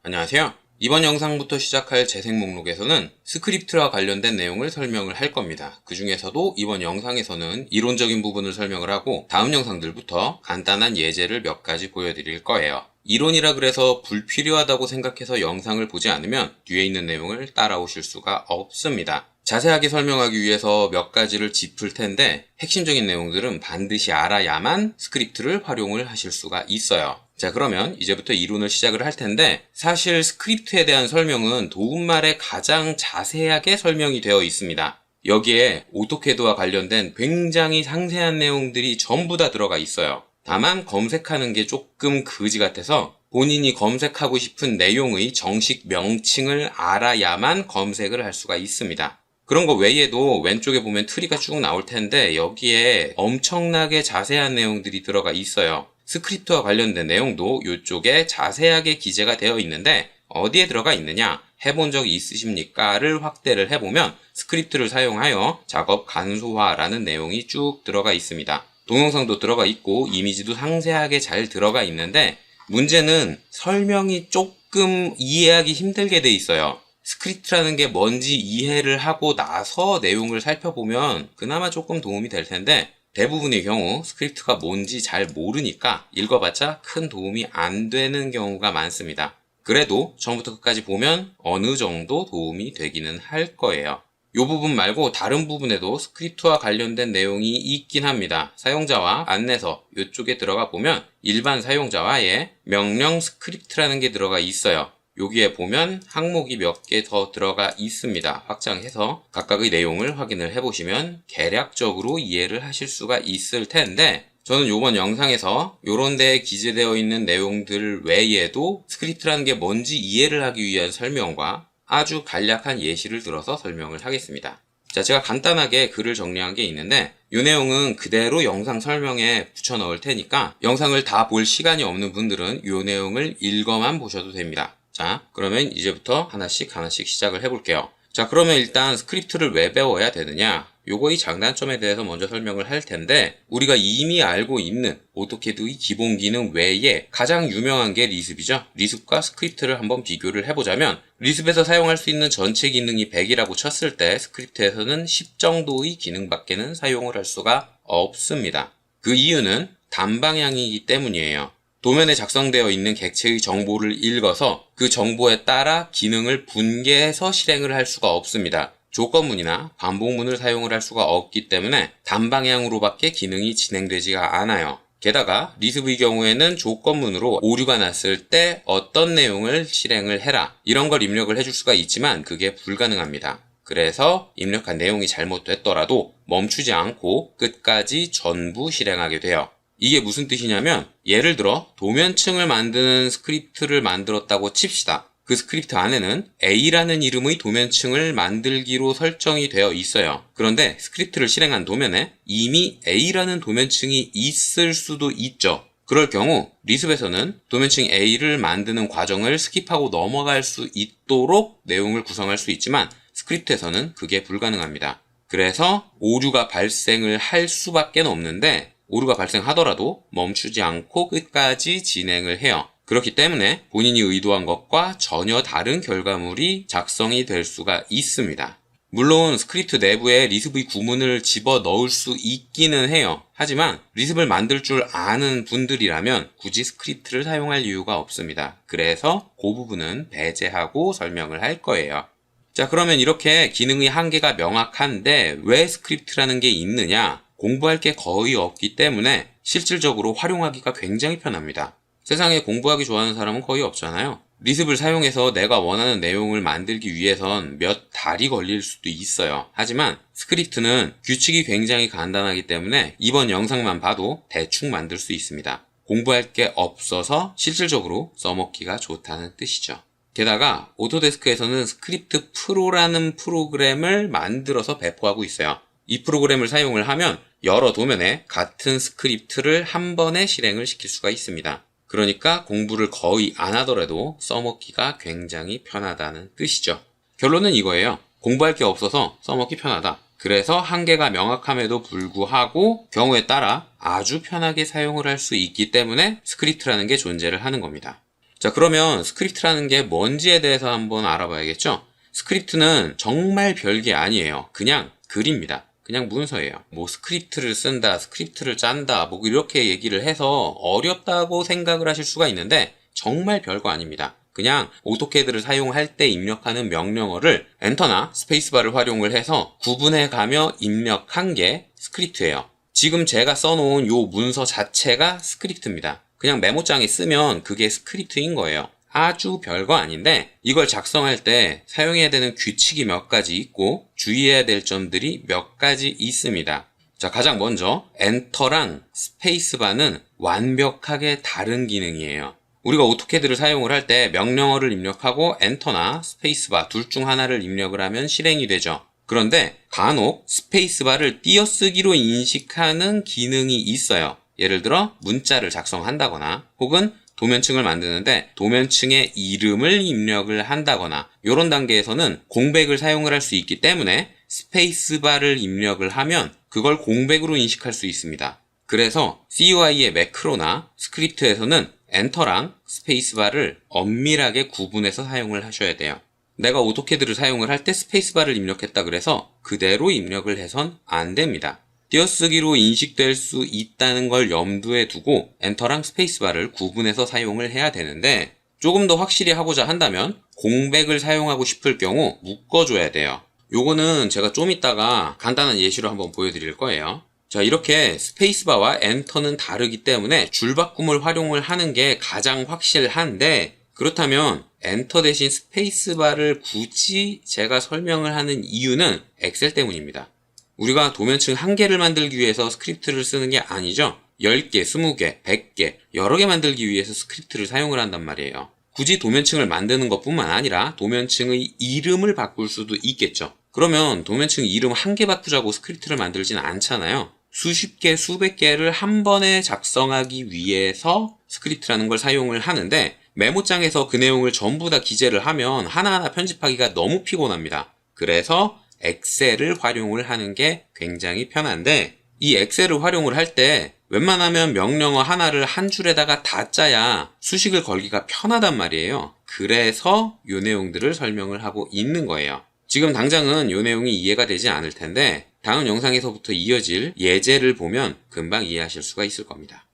안녕하세요. 이번 영상부터 시작할 재생 목록에서는 스크립트와 관련된 내용을 설명을 할 겁니다. 그 중에서도 이번 영상에서는 이론적인 부분을 설명을 하고 다음 영상들부터 간단한 예제를 몇 가지 보여드릴 거예요. 이론이라 그래서 불필요하다고 생각해서 영상을 보지 않으면 뒤에 있는 내용을 따라오실 수가 없습니다. 자세하게 설명하기 위해서 몇 가지를 짚을 텐데 핵심적인 내용들은 반드시 알아야만 스크립트를 활용을 하실 수가 있어요. 자, 그러면 이제부터 이론을 시작을 할 텐데 사실 스크립트에 대한 설명은 도움말에 가장 자세하게 설명이 되어 있습니다. 여기에 오토캐드와 관련된 굉장히 상세한 내용들이 전부 다 들어가 있어요. 다만 검색하는 게 조금 그지 같아서 본인이 검색하고 싶은 내용의 정식 명칭을 알아야만 검색을 할 수가 있습니다. 그런 거 외에도 왼쪽에 보면 트리가 쭉 나올 텐데 여기에 엄청나게 자세한 내용들이 들어가 있어요. 스크립트와 관련된 내용도 이쪽에 자세하게 기재가 되어 있는데 어디에 들어가 있느냐, 해본 적이 있으십니까?를 확대를 해보면 스크립트를 사용하여 작업 간소화라는 내용이 쭉 들어가 있습니다. 동영상도 들어가 있고 이미지도 상세하게 잘 들어가 있는데 문제는 설명이 조금 이해하기 힘들게 돼 있어요. 스크립트라는 게 뭔지 이해를 하고 나서 내용을 살펴보면 그나마 조금 도움이 될 텐데 대부분의 경우 스크립트가 뭔지 잘 모르니까 읽어봤자 큰 도움이 안 되는 경우가 많습니다. 그래도 처음부터 끝까지 보면 어느 정도 도움이 되기는 할 거예요. 이 부분 말고 다른 부분에도 스크립트와 관련된 내용이 있긴 합니다. 사용자와 안내서 이쪽에 들어가 보면 일반 사용자와의 명령 스크립트라는 게 들어가 있어요. 여기에 보면 항목이 몇 개 더 들어가 있습니다. 확장해서 각각의 내용을 확인을 해보시면 개략적으로 이해를 하실 수가 있을 텐데 저는 이번 영상에서 요런 데에 기재되어 있는 내용들 외에도 스크립트라는 게 뭔지 이해를 하기 위한 설명과 아주 간략한 예시를 들어서 설명을 하겠습니다. 자, 제가 간단하게 글을 정리한 게 있는데 이 내용은 그대로 영상 설명에 붙여 넣을 테니까 영상을 다 볼 시간이 없는 분들은 이 내용을 읽어만 보셔도 됩니다. 자, 그러면 이제부터 하나씩 시작을 해볼게요. 자, 그러면 일단 스크립트를 왜 배워야 되느냐? 요거의 장단점에 대해서 먼저 설명을 할 텐데 우리가 이미 알고 있는 오토캐드의 기본 기능 외에 가장 유명한 게 리습이죠. 리습과 스크립트를 한번 비교를 해보자면 리습에서 사용할 수 있는 전체 기능이 100이라고 쳤을 때 스크립트에서는 10 정도의 기능밖에는 사용을 할 수가 없습니다. 그 이유는 단방향이기 때문이에요. 도면에 작성되어 있는 객체의 정보를 읽어서 그 정보에 따라 기능을 분개해서 실행을 할 수가 없습니다. 조건문이나 반복문을 사용을 할 수가 없기 때문에 단방향으로밖에 기능이 진행되지가 않아요. 게다가 리습의 경우에는 조건문으로 오류가 났을 때 어떤 내용을 실행을 해라 이런 걸 입력을 해줄 수가 있지만 그게 불가능합니다. 그래서 입력한 내용이 잘못됐더라도 멈추지 않고 끝까지 전부 실행하게 돼요. 이게 무슨 뜻이냐면 예를 들어 도면층을 만드는 스크립트를 만들었다고 칩시다. 그 스크립트 안에는 A라는 이름의 도면층을 만들기로 설정이 되어 있어요. 그런데 스크립트를 실행한 도면에 이미 A라는 도면층이 있을 수도 있죠. 그럴 경우 리습에서는 도면층 A를 만드는 과정을 스킵하고 넘어갈 수 있도록 내용을 구성할 수 있지만 스크립트에서는 그게 불가능합니다. 그래서 오류가 발생을 할 수밖에 없는데 오류가 발생하더라도 멈추지 않고 끝까지 진행을 해요. 그렇기 때문에 본인이 의도한 것과 전혀 다른 결과물이 작성이 될 수가 있습니다. 물론 스크립트 내부에 리습의 구문을 집어 넣을 수 있기는 해요. 하지만 리습을 만들 줄 아는 분들이라면 굳이 스크립트를 사용할 이유가 없습니다. 그래서 그 부분은 배제하고 설명을 할 거예요. 자, 그러면 이렇게 기능의 한계가 명확한데 왜 스크립트라는 게 있느냐? 공부할 게 거의 없기 때문에 실질적으로 활용하기가 굉장히 편합니다. 세상에 공부하기 좋아하는 사람은 거의 없잖아요. 리습을 사용해서 내가 원하는 내용을 만들기 위해선 몇 달이 걸릴 수도 있어요. 하지만 스크립트는 규칙이 굉장히 간단하기 때문에 이번 영상만 봐도 대충 만들 수 있습니다. 공부할 게 없어서 실질적으로 써먹기가 좋다는 뜻이죠. 게다가 오토데스크에서는 스크립트 프로라는 프로그램을 만들어서 배포하고 있어요. 이 프로그램을 사용을 하면 여러 도면에 같은 스크립트를 한 번에 실행을 시킬 수가 있습니다. 그러니까 공부를 거의 안 하더라도 써먹기가 굉장히 편하다는 뜻이죠. 결론은 이거예요. 공부할 게 없어서 써먹기 편하다. 그래서 한계가 명확함에도 불구하고 경우에 따라 아주 편하게 사용을 할 수 있기 때문에 스크립트라는 게 존재를 하는 겁니다. 자, 그러면 스크립트라는 게 뭔지에 대해서 한번 알아봐야겠죠? 스크립트는 정말 별게 아니에요. 그냥 글입니다. 그냥 문서예요. 뭐 스크립트를 쓴다, 스크립트를 짠다, 뭐 이렇게 얘기를 해서 어렵다고 생각을 하실 수가 있는데 정말 별거 아닙니다. 그냥 오토캐드를 사용할 때 입력하는 명령어를 엔터나 스페이스바를 활용을 해서 구분해 가며 입력한 게 스크립트예요. 지금 제가 써놓은 요 문서 자체가 스크립트입니다. 그냥 메모장에 쓰면 그게 스크립트인 거예요. 아주 별거 아닌데 이걸 작성할 때 사용해야 되는 규칙이 몇 가지 있고 주의해야 될 점들이 몇 가지 있습니다. 자, 가장 먼저 엔터랑 스페이스바는 완벽하게 다른 기능이에요. 우리가 오토캐드를 사용을 할 때 명령어를 입력하고 엔터나 스페이스바 둘 중 하나를 입력을 하면 실행이 되죠. 그런데 간혹 스페이스바를 띄어쓰기로 인식하는 기능이 있어요. 예를 들어 문자를 작성한다거나 혹은 도면층을 만드는데 도면층의 이름을 입력을 한다거나 이런 단계에서는 공백을 사용을 할 수 있기 때문에 스페이스바를 입력을 하면 그걸 공백으로 인식할 수 있습니다. 그래서 CUI의 매크로나 스크립트에서는 엔터랑 스페이스바를 엄밀하게 구분해서 사용을 하셔야 돼요. 내가 오토캐드를 사용을 할 때 스페이스바를 입력했다 그래서 그대로 입력을 해선 안 됩니다. 띄어쓰기로 인식될 수 있다는 걸 염두에 두고 엔터랑 스페이스바를 구분해서 사용을 해야 되는데 조금 더 확실히 하고자 한다면 공백을 사용하고 싶을 경우 묶어줘야 돼요. 요거는 제가 좀 이따가 간단한 예시로 한번 보여드릴 거예요. 자, 이렇게 스페이스바와 엔터는 다르기 때문에 줄바꿈을 활용을 하는 게 가장 확실한데 그렇다면 엔터 대신 스페이스바를 굳이 제가 설명을 하는 이유는 엑셀 때문입니다. 우리가 도면층 한 개를 만들기 위해서 스크립트를 쓰는 게 아니죠. 10개, 20개, 100개 여러 개 만들기 위해서 스크립트를 사용을 한단 말이에요. 굳이 도면층을 만드는 것뿐만 아니라 도면층의 이름을 바꿀 수도 있겠죠. 그러면 도면층 이름 한 개 바꾸자고 스크립트를 만들지는 않잖아요. 수십 개, 수백 개를 한 번에 작성하기 위해서 스크립트라는 걸 사용을 하는데 메모장에서 그 내용을 전부 다 기재를 하면 하나하나 편집하기가 너무 피곤합니다. 그래서 엑셀을 활용을 하는 게 굉장히 편한데 이 엑셀을 활용을 할 때 웬만하면 명령어 하나를 한 줄에다가 다 짜야 수식을 걸기가 편하단 말이에요. 그래서 이 내용들을 설명을 하고 있는 거예요. 지금 당장은 이 내용이 이해가 되지 않을 텐데 다음 영상에서부터 이어질 예제를 보면 금방 이해하실 수가 있을 겁니다.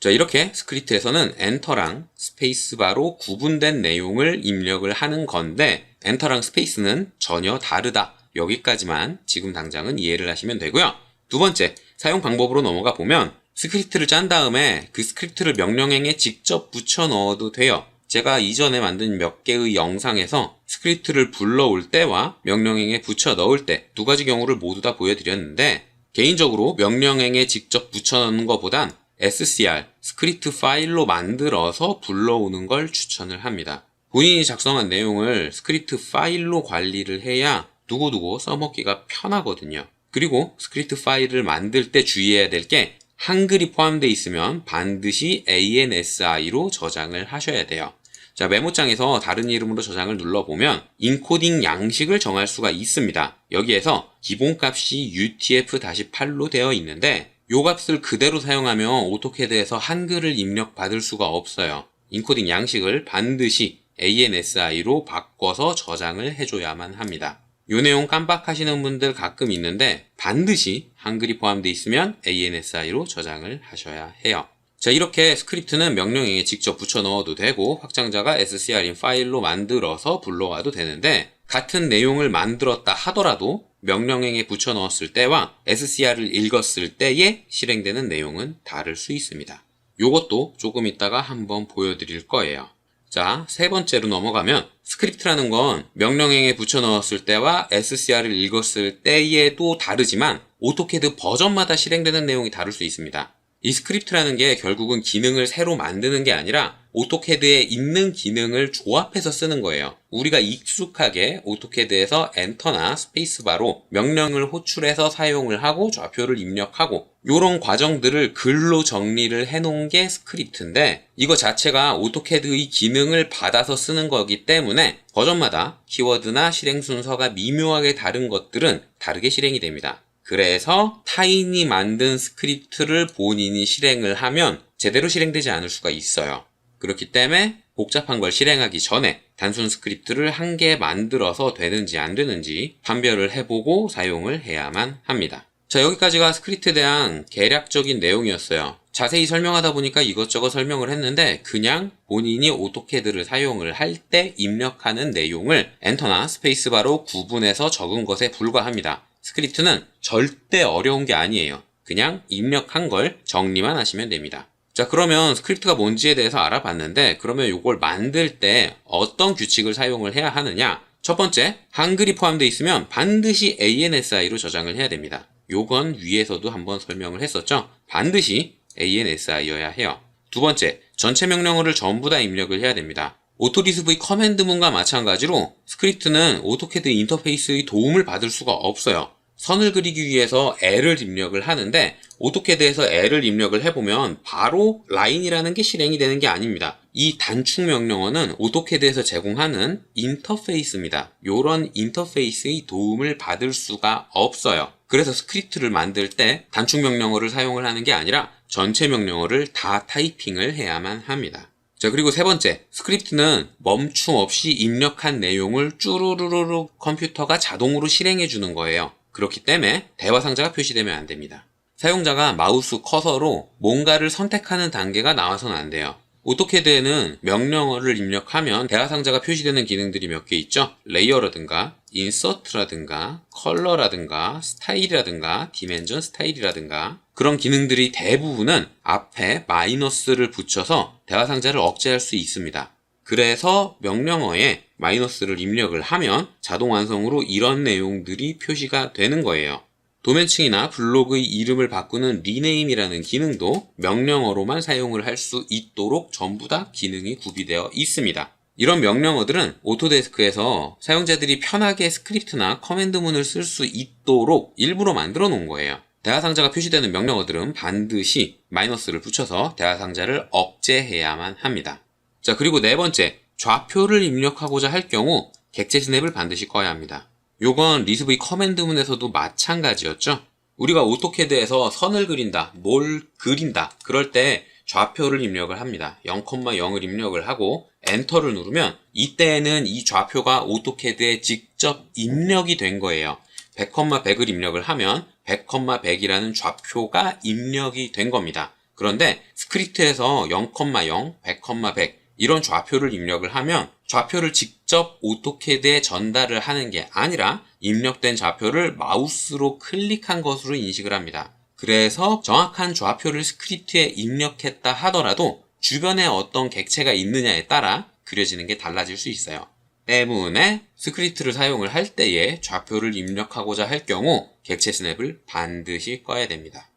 자, 이렇게 스크립트에서는 엔터랑 스페이스바로 구분된 내용을 입력을 하는 건데 엔터랑 스페이스는 전혀 다르다. 여기까지만 지금 당장은 이해를 하시면 되고요. 두 번째, 사용 방법으로 넘어가 보면 스크립트를 짠 다음에 그 스크립트를 명령행에 직접 붙여 넣어도 돼요. 제가 이전에 만든 몇 개의 영상에서 스크립트를 불러올 때와 명령행에 붙여 넣을 때 두 가지 경우를 모두 다 보여드렸는데 개인적으로 명령행에 직접 붙여 넣는 것보단 SCR, 스크립트 파일로 만들어서 불러오는 걸 추천을 합니다. 본인이 작성한 내용을 스크립트 파일로 관리를 해야 두고두고 써먹기가 편하거든요. 그리고 스크립트 파일을 만들 때 주의해야 될 게 한글이 포함되어 있으면 반드시 ANSI로 저장을 하셔야 돼요. 자, 메모장에서 다른 이름으로 저장을 눌러보면 인코딩 양식을 정할 수가 있습니다. 여기에서 기본값이 UTF-8로 되어 있는데 이 값을 그대로 사용하면 오토캐드에서 한글을 입력받을 수가 없어요. 인코딩 양식을 반드시 ANSI로 바꿔서 저장을 해줘야만 합니다. 이 내용 깜빡하시는 분들 가끔 있는데 반드시 한글이 포함되어 있으면 ANSI로 저장을 하셔야 해요. 자, 이렇게 스크립트는 명령행에 직접 붙여 넣어도 되고 확장자가 SCR인 파일로 만들어서 불러와도 되는데 같은 내용을 만들었다 하더라도 명령행에 붙여 넣었을 때와 SCR을 읽었을 때에 실행되는 내용은 다를 수 있습니다. 요것도 조금 이따가 한번 보여드릴 거예요. 자, 세 번째로 넘어가면 스크립트라는 건 명령행에 붙여 넣었을 때와 SCR을 읽었을 때에도 다르지만 오토캐드 버전마다 실행되는 내용이 다를 수 있습니다. 이 스크립트라는 게 결국은 기능을 새로 만드는 게 아니라 오토캐드에 있는 기능을 조합해서 쓰는 거예요. 우리가 익숙하게 오토캐드에서 엔터나 스페이스바로 명령을 호출해서 사용을 하고 좌표를 입력하고 이런 과정들을 글로 정리를 해놓은 게 스크립트인데 이거 자체가 오토캐드의 기능을 받아서 쓰는 거기 때문에 버전마다 키워드나 실행 순서가 미묘하게 다른 것들은 다르게 실행이 됩니다. 그래서 타인이 만든 스크립트를 본인이 실행을 하면 제대로 실행되지 않을 수가 있어요. 그렇기 때문에 복잡한 걸 실행하기 전에 단순 스크립트를 한 개 만들어서 되는지 안 되는지 판별을 해보고 사용을 해야만 합니다. 자, 여기까지가 스크립트에 대한 개략적인 내용이었어요. 자세히 설명하다 보니까 이것저것 설명을 했는데 그냥 본인이 오토캐드를 사용을 할 때 입력하는 내용을 엔터나 스페이스바로 구분해서 적은 것에 불과합니다. 스크립트는 절대 어려운 게 아니에요. 그냥 입력한 걸 정리만 하시면 됩니다. 자, 그러면 스크립트가 뭔지에 대해서 알아봤는데 그러면 이걸 만들 때 어떤 규칙을 사용을 해야 하느냐? 첫 번째, 한글이 포함되어 있으면 반드시 ANSI로 저장을 해야 됩니다. 요건 위에서도 한번 설명을 했었죠. 반드시 ANSI여야 해요. 두 번째, 전체 명령어를 전부 다 입력을 해야 됩니다. 오토리스브의 커맨드문과 마찬가지로 스크립트는 오토캐드 인터페이스의 도움을 받을 수가 없어요. 선을 그리기 위해서 L을 입력을 하는데 오토캐드에서 L을 입력을 해보면 바로 라인이라는 게 실행이 되는 게 아닙니다. 이 단축 명령어는 오토캐드에서 제공하는 인터페이스입니다. 이런 인터페이스의 도움을 받을 수가 없어요. 그래서 스크립트를 만들 때 단축 명령어를 사용을 하는 게 아니라 전체 명령어를 다 타이핑을 해야만 합니다. 자, 그리고 세 번째, 스크립트는 멈춤 없이 입력한 내용을 쭈루루루루 컴퓨터가 자동으로 실행해 주는 거예요. 그렇기 때문에 대화 상자가 표시되면 안 됩니다. 사용자가 마우스 커서로 뭔가를 선택하는 단계가 나와서는 안 돼요. 오토캐드에는 명령어를 입력하면 대화 상자가 표시되는 기능들이 몇 개 있죠. 레이어라든가 인서트라든가 컬러라든가 스타일이라든가 디멘전 스타일이라든가 그런 기능들이 대부분은 앞에 마이너스를 붙여서 대화 상자를 억제할 수 있습니다. 그래서 명령어에 마이너스를 입력을 하면 자동 완성으로 이런 내용들이 표시가 되는 거예요. 도면층이나 블록의 이름을 바꾸는 리네임이라는 기능도 명령어로만 사용을 할 수 있도록 전부 다 기능이 구비되어 있습니다. 이런 명령어들은 오토데스크에서 사용자들이 편하게 스크립트나 커맨드문을 쓸 수 있도록 일부러 만들어 놓은 거예요. 대화상자가 표시되는 명령어들은 반드시 마이너스를 붙여서 대화상자를 억제해야만 합니다. 자, 그리고 네 번째, 좌표를 입력하고자 할 경우 객체 스냅을 반드시 꺼야 합니다. 요건 리스브의 커맨드문에서도 마찬가지였죠. 우리가 오토캐드에서 선을 그린다, 뭘 그린다, 그럴 때 좌표를 입력을 합니다. 0,0을 입력을 하고 엔터를 누르면 이때에는 이 좌표가 오토캐드에 직접 입력이 된 거예요. 100,100을 입력을 하면 100,100이라는 좌표가 입력이 된 겁니다. 그런데 스크립트에서 0,0, 100,100 이런 좌표를 입력을 하면 좌표를 직접 오토캐드에 전달을 하는 게 아니라 입력된 좌표를 마우스로 클릭한 것으로 인식을 합니다. 그래서 정확한 좌표를 스크립트에 입력했다 하더라도 주변에 어떤 객체가 있느냐에 따라 그려지는 게 달라질 수 있어요. 때문에 스크립트를 사용을 할 때에 좌표를 입력하고자 할 경우 객체 스냅을 반드시 꺼야 됩니다.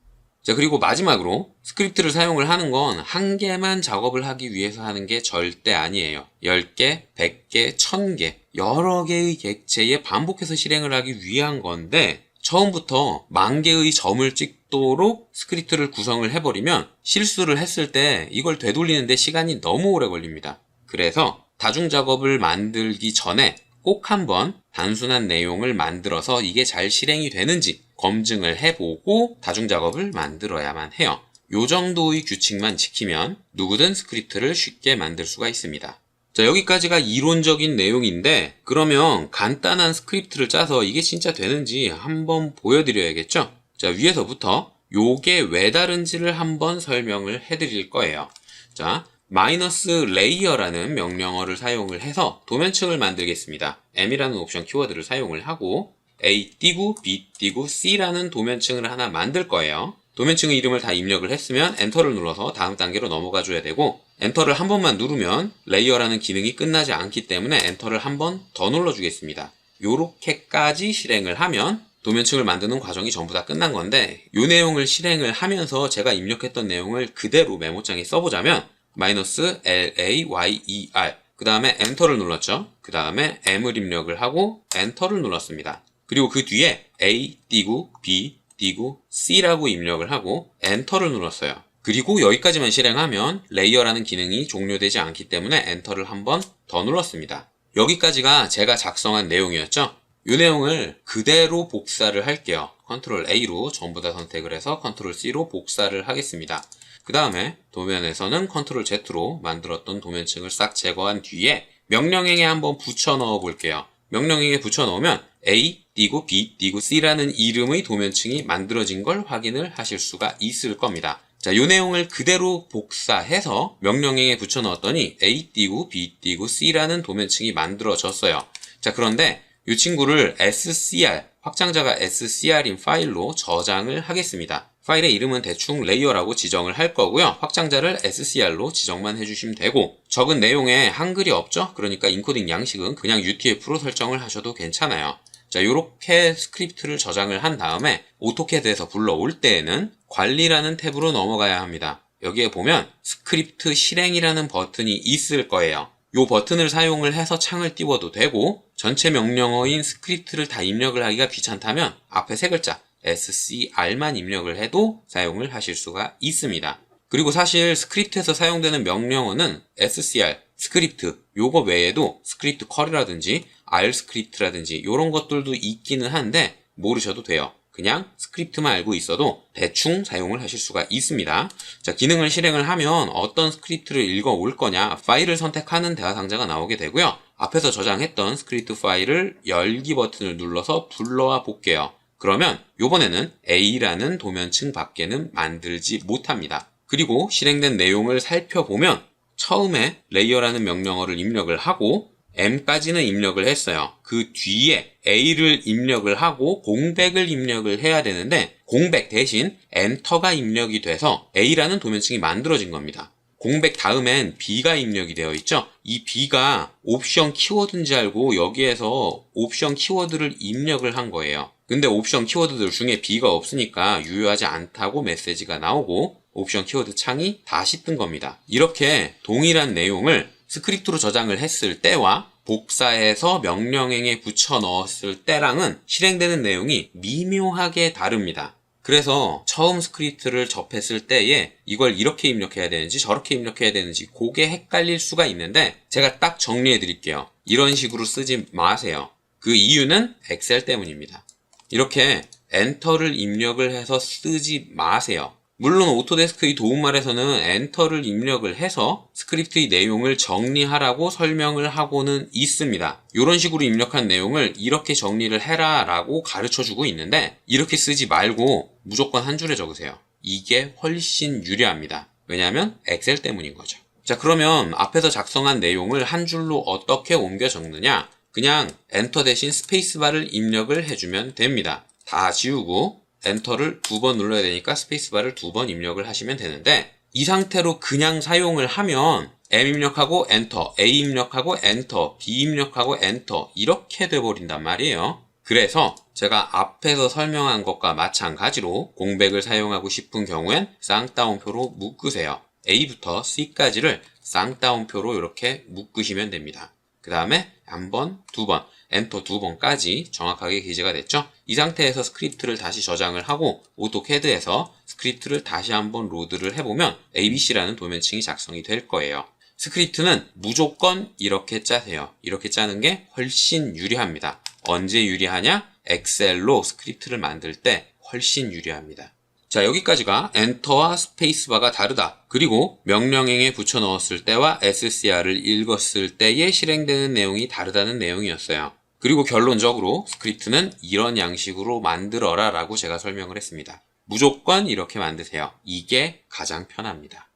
자, 그리고 마지막으로 스크립트를 사용을 하는 건 한 개만 작업을 하기 위해서 하는 게 절대 아니에요. 10개, 100개, 1000개 여러 개의 객체에 반복해서 실행을 하기 위한 건데 처음부터 10,000개의 점을 찍도록 스크립트를 구성을 해버리면 실수를 했을 때 이걸 되돌리는데 시간이 너무 오래 걸립니다. 그래서 다중작업을 만들기 전에 꼭 한번 단순한 내용을 만들어서 이게 잘 실행이 되는지 검증을 해보고 다중작업을 만들어야만 해요. 요 정도의 규칙만 지키면 누구든 스크립트를 쉽게 만들 수가 있습니다. 자, 여기까지가 이론적인 내용인데 그러면 간단한 스크립트를 짜서 이게 진짜 되는지 한번 보여드려야겠죠? 자, 위에서부터 요게 왜 다른지를 한번 설명을 해드릴 거예요. 자, 마이너스 레이어라는 명령어를 사용을 해서 도면층을 만들겠습니다. M이라는 옵션 키워드를 사용을 하고 A 띄고 B 띄고 C라는 도면층을 하나 만들 거예요. 도면층의 이름을 다 입력을 했으면 엔터를 눌러서 다음 단계로 넘어가 줘야 되고 엔터를 한 번만 누르면 레이어라는 기능이 끝나지 않기 때문에 엔터를 한 번 더 눌러주겠습니다. 요렇게까지 실행을 하면 도면층을 만드는 과정이 전부 다 끝난 건데 요 내용을 실행을 하면서 제가 입력했던 내용을 그대로 메모장에 써보자면 마이너스 LAYER 그 다음에 엔터를 눌렀죠. 그 다음에 M을 입력을 하고 엔터를 눌렀습니다. 그리고 그 뒤에 A 띄고 B 띄고 C라고 입력을 하고 엔터를 눌렀어요. 그리고 여기까지만 실행하면 레이어라는 기능이 종료되지 않기 때문에 엔터를 한 번 더 눌렀습니다. 여기까지가 제가 작성한 내용이었죠. 이 내용을 그대로 복사를 할게요. 컨트롤 A로 전부 다 선택을 해서 컨트롤 C로 복사를 하겠습니다. 그 다음에 도면에서는 컨트롤 Z로 만들었던 도면층을 싹 제거한 뒤에 명령행에 한번 붙여 넣어 볼게요. 명령행에 붙여 넣으면 A 띄고 B 띄고 C라는 이름의 도면층이 만들어진 걸 확인을 하실 수가 있을 겁니다. 자, 이 내용을 그대로 복사해서 명령행에 붙여 넣었더니 A 띄고 B 띄고 C라는 도면층이 만들어졌어요. 자, 그런데 이 친구를 SCR, 확장자가 SCR인 파일로 저장을 하겠습니다. 파일의 이름은 대충 레이어라고 지정을 할 거고요. 확장자를 SCR로 지정만 해주시면 되고, 적은 내용에 한글이 없죠? 그러니까 인코딩 양식은 그냥 UTF-로 설정을 하셔도 괜찮아요. 자, 이렇게 스크립트를 저장을 한 다음에 오토캐드에서 불러올 때에는 관리라는 탭으로 넘어가야 합니다. 여기에 보면 스크립트 실행이라는 버튼이 있을 거예요. 이 버튼을 사용을 해서 창을 띄워도 되고, 전체 명령어인 스크립트를 다 입력을 하기가 귀찮다면 앞에 세 글자 SCR만 입력을 해도 사용을 하실 수가 있습니다. 그리고 사실 스크립트에서 사용되는 명령어는 SCR, 스크립트, 요거 외에도 스크립트 컬이라든지 R 스크립트라든지 이런 것들도 있기는 한데 모르셔도 돼요. 그냥 스크립트만 알고 있어도 대충 사용을 하실 수가 있습니다. 자, 기능을 실행을 하면 어떤 스크립트를 읽어 올 거냐, 파일을 선택하는 대화 상자가 나오게 되고요. 앞에서 저장했던 스크립트 파일을 열기 버튼을 눌러서 불러와 볼게요. 그러면 이번에는 A라는 도면층 밖에는 만들지 못합니다. 그리고 실행된 내용을 살펴보면 처음에 레이어라는 명령어를 입력을 하고 M까지는 입력을 했어요. 그 뒤에 A를 입력을 하고 공백을 입력을 해야 되는데 공백 대신 엔터가 입력이 돼서 A라는 도면층이 만들어진 겁니다. 공백 다음엔 B가 입력이 되어 있죠. 이 B가 옵션 키워드인지 알고 여기에서 옵션 키워드를 입력을 한 거예요. 근데 옵션 키워드들 중에 B가 없으니까 유효하지 않다고 메시지가 나오고 옵션 키워드 창이 다시 뜬 겁니다. 이렇게 동일한 내용을 스크립트로 저장을 했을 때와 복사해서 명령행에 붙여 넣었을 때랑은 실행되는 내용이 미묘하게 다릅니다. 그래서 처음 스크립트를 접했을 때에 이걸 이렇게 입력해야 되는지 저렇게 입력해야 되는지 그게 헷갈릴 수가 있는데 제가 딱 정리해 드릴게요. 이런 식으로 쓰지 마세요. 그 이유는 엑셀 때문입니다. 이렇게 엔터를 입력을 해서 쓰지 마세요. 물론 오토데스크의 도움말에서는 엔터를 입력을 해서 스크립트의 내용을 정리하라고 설명을 하고는 있습니다. 이런 식으로 입력한 내용을 이렇게 정리를 해라 라고 가르쳐주고 있는데 이렇게 쓰지 말고 무조건 한 줄에 적으세요. 이게 훨씬 유리합니다. 왜냐하면 엑셀 때문인 거죠. 자, 그러면 앞에서 작성한 내용을 한 줄로 어떻게 옮겨 적느냐? 그냥 엔터 대신 스페이스바를 입력을 해주면 됩니다. 다 지우고 엔터를 2번 눌러야 되니까 스페이스바를 2번 입력을 하시면 되는데 이 상태로 그냥 사용을 하면 M 입력하고 엔터, A 입력하고 엔터, B 입력하고 엔터 이렇게 돼버린단 말이에요. 그래서 제가 앞에서 설명한 것과 마찬가지로 공백을 사용하고 싶은 경우엔 쌍따옴표로 묶으세요. A부터 C까지를 쌍따옴표로 이렇게 묶으시면 됩니다. 그 다음에 한 번, 2번, 엔터 2번까지 정확하게 기재가 됐죠? 이 상태에서 스크립트를 다시 저장을 하고 오토캐드에서 스크립트를 다시 한번 로드를 해보면 ABC라는 도면층이 작성이 될 거예요. 스크립트는 무조건 이렇게 짜세요. 이렇게 짜는 게 훨씬 유리합니다. 언제 유리하냐? 엑셀로 스크립트를 만들 때 훨씬 유리합니다. 자, 여기까지가 엔터와 스페이스바가 다르다. 그리고 명령행에 붙여 넣었을 때와 SCR을 읽었을 때에 실행되는 내용이 다르다는 내용이었어요. 그리고 결론적으로 스크립트는 이런 양식으로 만들어라 라고 제가 설명을 했습니다. 무조건 이렇게 만드세요. 이게 가장 편합니다.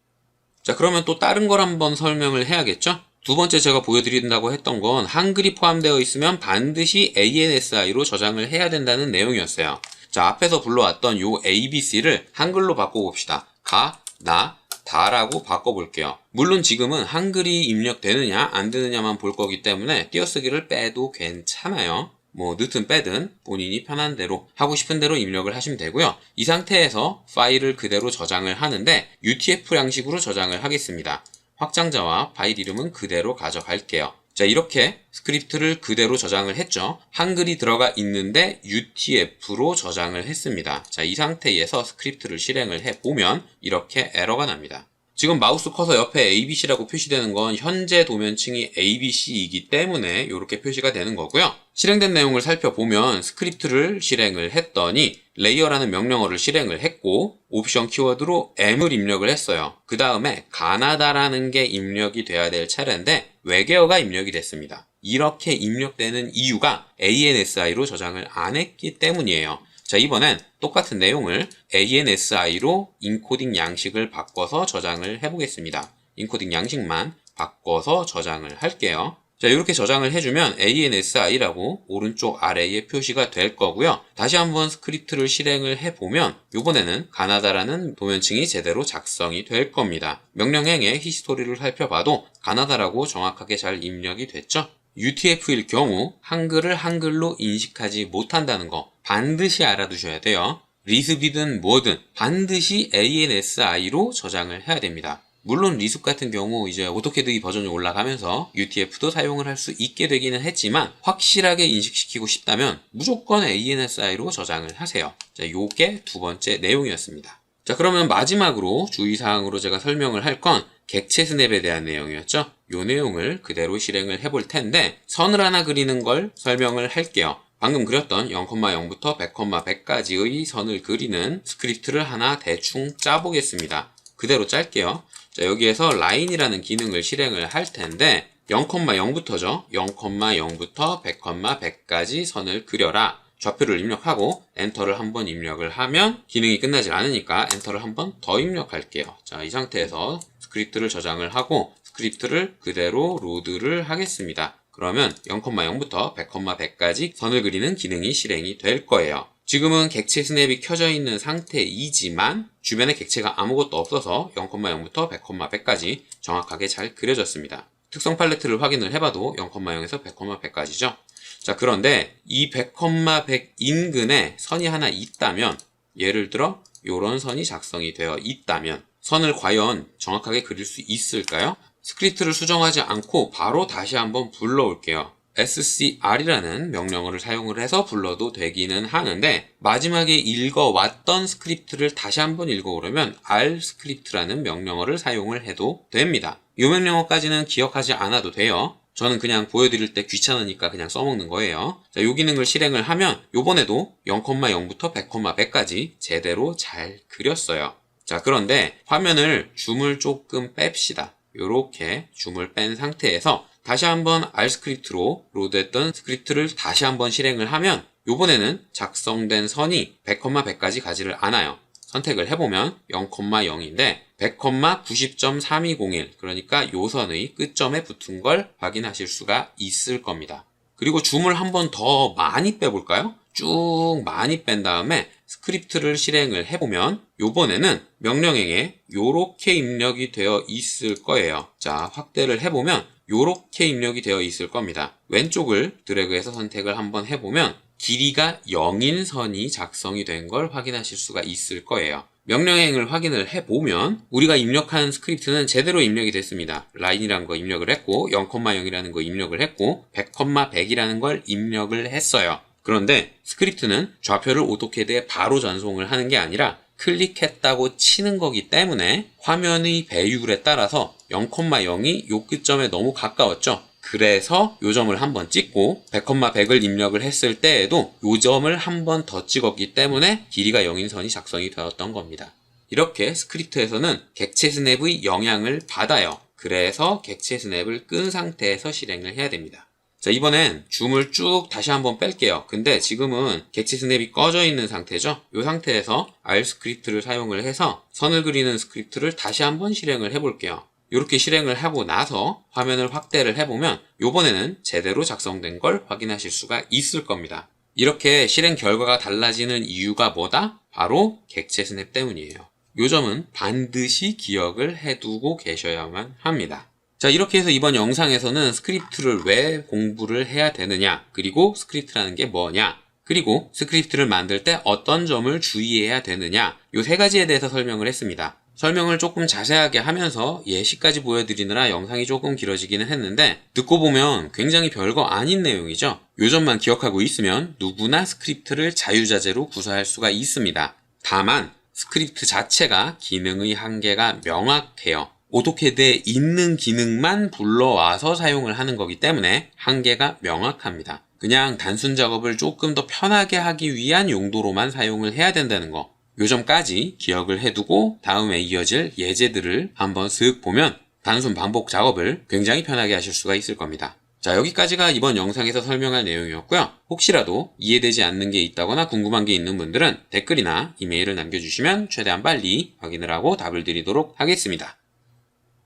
자, 그러면 또 다른 걸 한번 설명을 해야겠죠? 두 번째 제가 보여드린다고 했던 건 한글이 포함되어 있으면 반드시 ANSI로 저장을 해야 된다는 내용이었어요. 자, 앞에서 불러왔던 요 ABC를 한글로 바꿔봅시다. 가, 나, 다라고 바꿔볼게요. 물론 지금은 한글이 입력되느냐 안 되느냐만 볼 거기 때문에 띄어쓰기를 빼도 괜찮아요. 뭐 넣든 빼든 본인이 편한 대로 하고 싶은 대로 입력을 하시면 되고요. 이 상태에서 파일을 그대로 저장을 하는데 UTF 양식으로 저장을 하겠습니다. 확장자와 파일 이름은 그대로 가져갈게요. 자, 이렇게 스크립트를 그대로 저장을 했죠. 한글이 들어가 있는데 UTF로 저장을 했습니다. 자, 이 상태에서 스크립트를 실행을 해보면 이렇게 에러가 납니다. 지금 마우스 커서 옆에 ABC라고 표시되는 건 현재 도면층이 ABC이기 때문에 이렇게 표시가 되는 거고요. 실행된 내용을 살펴보면 스크립트를 실행을 했더니 레이어라는 명령어를 실행을 했고 옵션 키워드로 M을 입력을 했어요. 그 다음에 가나다라는 게 입력이 돼야 될 차례인데 외계어가 입력이 됐습니다. 이렇게 입력되는 이유가 ANSI로 저장을 안 했기 때문이에요. 자, 이번엔 똑같은 내용을 ANSI로 인코딩 양식을 바꿔서 저장을 해보겠습니다. 인코딩 양식만 바꿔서 저장을 할게요. 자, 이렇게 저장을 해주면 ANSI라고 오른쪽 아래에 표시가 될 거고요. 다시 한번 스크립트를 실행을 해보면 이번에는 가나다라는 도면층이 제대로 작성이 될 겁니다. 명령행의 히스토리를 살펴봐도 가나다라고 정확하게 잘 입력이 됐죠? UTF-일 경우 한글을 한글로 인식하지 못한다는 거 반드시 알아두셔야 돼요. 리습이든 뭐든 반드시 ANSI로 저장을 해야 됩니다. 물론 리습 같은 경우 이제 오토캐드 버전이 올라가면서 UTF도 사용을 할 수 있게 되기는 했지만 확실하게 인식시키고 싶다면 무조건 ANSI로 저장을 하세요. 자, 요게 두 번째 내용이었습니다. 자, 그러면 마지막으로 주의사항으로 제가 설명을 할 건 객체 스냅에 대한 내용이었죠. 요 내용을 그대로 실행을 해볼 텐데 선을 하나 그리는 걸 설명을 할게요. 방금 그렸던 0,0부터 100,100까지의 선을 그리는 스크립트를 하나 대충 짜보겠습니다. 그대로 짤게요. 자, 여기에서 라인이라는 기능을 실행을 할 텐데 0,0부터죠. 0,0부터 100,100까지 선을 그려라. 좌표를 입력하고 엔터를 한번 입력을 하면 기능이 끝나지 않으니까 엔터를 한번 더 입력할게요. 자, 이 상태에서 스크립트를 저장을 하고 스크립트를 그대로 로드를 하겠습니다. 그러면 0,0부터 100,100까지 선을 그리는 기능이 실행이 될 거예요. 지금은 객체 스냅이 켜져 있는 상태이지만 주변에 객체가 아무것도 없어서 0,0부터 100,100까지 정확하게 잘 그려졌습니다. 특성 팔레트를 확인을 해봐도 0,0에서 100,100까지죠. 자, 그런데 이 100,100 인근에 선이 하나 있다면 예를 들어 이런 선이 작성이 되어 있다면 선을 과연 정확하게 그릴 수 있을까요? 스크립트를 수정하지 않고 바로 다시 한번 불러올게요. scr이라는 명령어를 사용을 해서 불러도 되기는 하는데 마지막에 읽어왔던 스크립트를 다시 한번 읽어오려면 rscript라는 명령어를 사용을 해도 됩니다. 이 명령어까지는 기억하지 않아도 돼요. 저는 그냥 보여드릴 때 귀찮으니까 그냥 써먹는 거예요. 자, 이 기능을 실행을 하면 요번에도 0,0부터 100,100까지 제대로 잘 그렸어요. 자, 그런데 화면을 줌을 조금 뺍시다. 요렇게 줌을 뺀 상태에서 다시 한번 R스크립트로 로드했던 스크립트를 다시 한번 실행을 하면 요번에는 작성된 선이 100,100까지 가지를 않아요. 선택을 해보면 0,0인데 100,90.3201 그러니까 요 선의 끝점에 붙은 걸 확인하실 수가 있을 겁니다. 그리고 줌을 한번 더 많이 빼볼까요? 쭉 많이 뺀 다음에 스크립트를 실행을 해보면 요번에는 명령행에 요렇게 입력이 되어 있을 거예요. 자, 확대를 해보면 요렇게 입력이 되어 있을 겁니다. 왼쪽을 드래그해서 선택을 한번 해보면 길이가 0인 선이 작성이 된 걸 확인하실 수가 있을 거예요. 명령행을 확인을 해보면 우리가 입력한 스크립트는 제대로 입력이 됐습니다. 라인이라는 거 입력을 했고 0,0이라는 거 입력을 했고 100,100이라는 걸 입력을 했어요. 그런데 스크립트는 좌표를 오토캐드에 바로 전송을 하는 게 아니라 클릭했다고 치는 거기 때문에 화면의 배율에 따라서 0,0이 요 끝점에 너무 가까웠죠. 그래서 요 점을 한번 찍고 100,100을 입력을 했을 때에도 요 점을 한번 더 찍었기 때문에 길이가 0인 선이 작성이 되었던 겁니다. 이렇게 스크립트에서는 객체 스냅의 영향을 받아요. 그래서 객체 스냅을 끈 상태에서 실행을 해야 됩니다. 자, 이번엔 줌을 쭉 다시 한번 뺄게요. 근데 지금은 객체 스냅이 꺼져 있는 상태죠. 이 상태에서 R스크립트를 사용을 해서 선을 그리는 스크립트를 다시 한번 실행을 해볼게요. 이렇게 실행을 하고 나서 화면을 확대를 해보면 이번에는 제대로 작성된 걸 확인하실 수가 있을 겁니다. 이렇게 실행 결과가 달라지는 이유가 뭐다? 바로 객체 스냅 때문이에요. 이 점은 반드시 기억을 해두고 계셔야만 합니다. 자, 이렇게 해서 이번 영상에서는 스크립트를 왜 공부를 해야 되느냐, 그리고 스크립트라는 게 뭐냐, 그리고 스크립트를 만들 때 어떤 점을 주의해야 되느냐, 이 세 가지에 대해서 설명을 했습니다. 설명을 조금 자세하게 하면서 예시까지 보여드리느라 영상이 조금 길어지기는 했는데 듣고 보면 굉장히 별거 아닌 내용이죠. 이 점만 기억하고 있으면 누구나 스크립트를 자유자재로 구사할 수가 있습니다. 다만 스크립트 자체가 기능의 한계가 명확해요. 오토캐드에 있는 기능만 불러와서 사용을 하는 거기 때문에 한계가 명확합니다. 그냥 단순 작업을 조금 더 편하게 하기 위한 용도로만 사용을 해야 된다는 거. 요 점까지 기억을 해두고 다음에 이어질 예제들을 한번 쓱 보면 단순 반복 작업을 굉장히 편하게 하실 수가 있을 겁니다. 자, 여기까지가 이번 영상에서 설명할 내용이었고요. 혹시라도 이해되지 않는 게 있다거나 궁금한 게 있는 분들은 댓글이나 이메일을 남겨주시면 최대한 빨리 확인을 하고 답을 드리도록 하겠습니다.